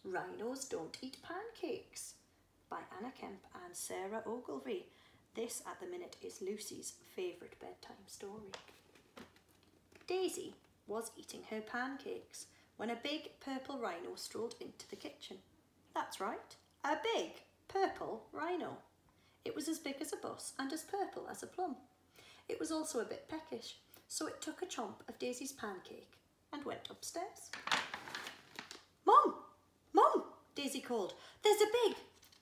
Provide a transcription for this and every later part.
Rhinos Don't Eat Pancakes by Anna Kemp and Sarah Ogilvie. This at the minute is Lucy's favourite bedtime story. Daisy was eating her pancakes when a big purple rhino strolled into the kitchen. That's right, a big purple rhino. It was as big as a bus and as purple as a plum. It was also a bit peckish, so it took a chomp of Daisy's pancake and went upstairs. "Mum! Mum!" Daisy called. "There's a big—"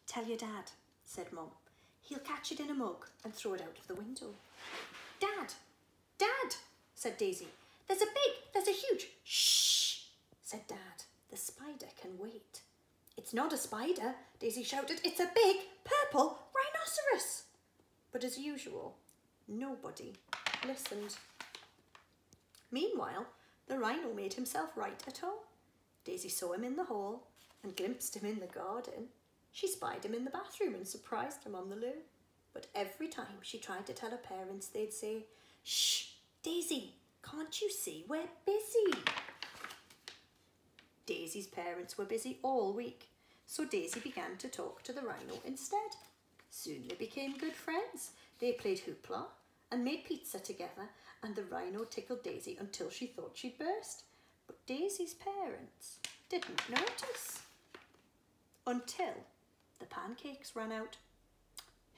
"Tell your dad," said Mum. "He'll catch it in a mug and throw it out of the window." "Dad! Dad!" said Daisy. "There's a huge—" "Shh!" said Dad. "The spider can wait." "It's not a spider," Daisy shouted. "It's a big purple rhinoceros." But as usual, nobody listened. Meanwhile, the rhino made himself right at home. Daisy saw him in the hall and glimpsed him in the garden. She spied him in the bathroom and surprised him on the loo. But every time she tried to tell her parents, they'd say, "Shh, Daisy, can't you see we're busy?" Daisy's parents were busy all week, so Daisy began to talk to the rhino instead. Soon they became good friends. They played hoopla and made pizza together, and the rhino tickled Daisy until she thought she'd burst. But Daisy's parents didn't notice. Until the pancakes ran out.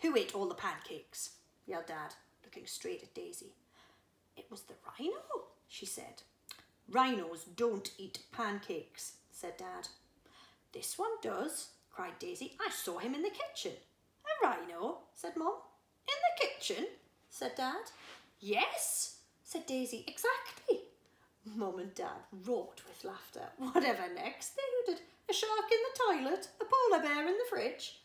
"Who ate all the pancakes?" yelled Dad, looking straight at Daisy. "It was the rhino," she said. "Rhinos don't eat pancakes," said Dad. "This one does," cried Daisy. "I saw him in the kitchen." "A rhino?" said Mum. "In the kitchen?" said Dad. "Yes," said Daisy, "exactly." Mum and Dad roared with laughter. "Whatever next?" they hooted. "A shark in the toilet? A polar bear in the fridge?"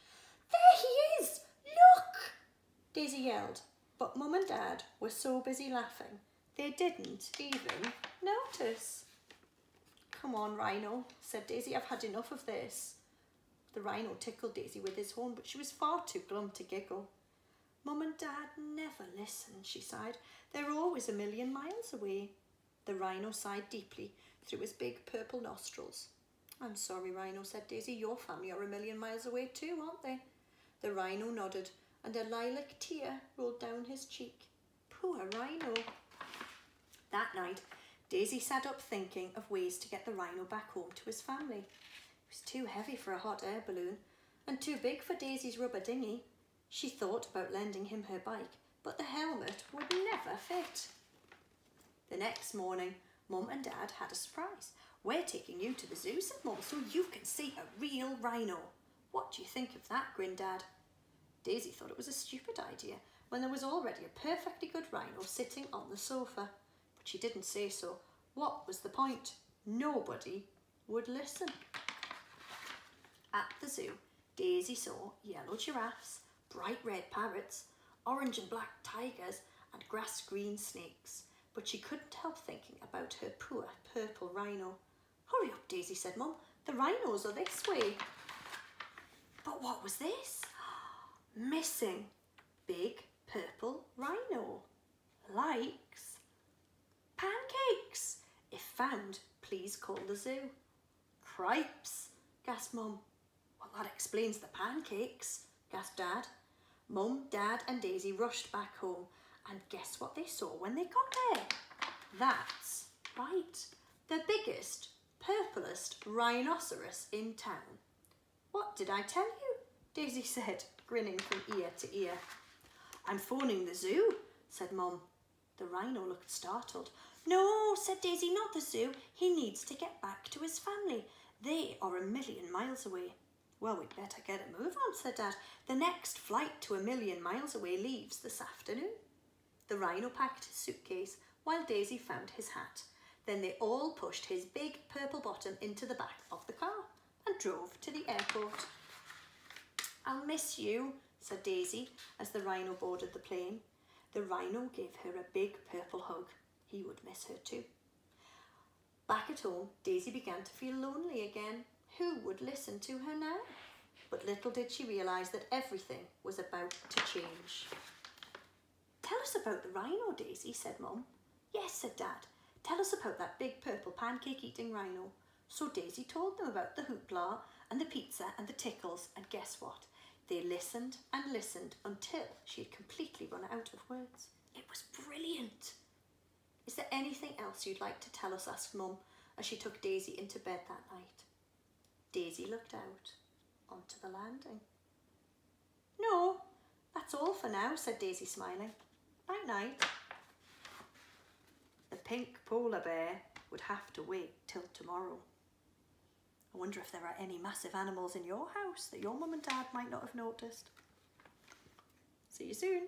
"There he is! Look!" Daisy yelled, but Mum and Dad were so busy laughing they didn't even notice. "Come on, Rhino," said Daisy. "I've had enough of this." The rhino tickled Daisy with his horn, but she was far too glum to giggle. "Mum and Dad never listen," she sighed. "They're always a million miles away." The rhino sighed deeply through his big purple nostrils. "I'm sorry, Rhino," said Daisy. "Your family are a million miles away too, aren't they?" The rhino nodded, and a lilac tear rolled down his cheek. Poor Rhino. That night, Daisy sat up thinking of ways to get the rhino back home to his family. It was too heavy for a hot air balloon and too big for Daisy's rubber dinghy. She thought about lending him her bike, but the helmet would never fit. The next morning, Mum and Dad had a surprise. "We're taking you to the zoo," said Mum, "so you can see a real rhino." "What do you think of that?" grinned Dad. Daisy thought it was a stupid idea when there was already a perfectly good rhino sitting on the sofa. But she didn't say so. What was the point? Nobody would listen. At the zoo, Daisy saw yellow giraffes, bright red parrots, orange and black tigers, and grass-green snakes. But she couldn't help thinking about her poor purple rhino. "Hurry up, Daisy," said Mum. "The rhinos are this way." But what was this? Missing. Big purple rhino. Likes pancakes. If found, please call the zoo. "Cripes," gasped Mum. "Well, that explains the pancakes," gasped Dad. Mum, Dad and Daisy rushed back home, and guess what they saw when they got there? That's right, the biggest, purplest rhinoceros in town. "What did I tell you?" Daisy said, grinning from ear to ear. "I'm phoning the zoo," said Mum. The rhino looked startled. "No," said Daisy, "not the zoo. He needs to get back to his family. They are a million miles away." "Well, we'd better get a move on," said Dad. "The next flight to a million miles away leaves this afternoon." The rhino packed his suitcase while Daisy found his hat. Then they all pushed his big purple bottom into the back of the car and drove to the airport. "I'll miss you," said Daisy as the rhino boarded the plane. The rhino gave her a big purple hug. He would miss her too. Back at home, Daisy began to feel lonely again. Who would listen to her now? But little did she realise that everything was about to change. "Tell us about the rhino, Daisy," said Mum. "Yes," said Dad. "Tell us about that big purple pancake-eating rhino." So Daisy told them about the hoopla and the pizza and the tickles, and guess what? They listened and listened until she had completely run out of words. It was brilliant. Is there anything else you'd like to tell us? Asked Mum as she took Daisy into bed that night. Daisy looked out onto the landing. No, that's all for now, said Daisy, smiling. Night night. The pink polar bear would have to wait till tomorrow. I wonder if there are any massive animals in your house that your mum and dad might not have noticed. See you soon.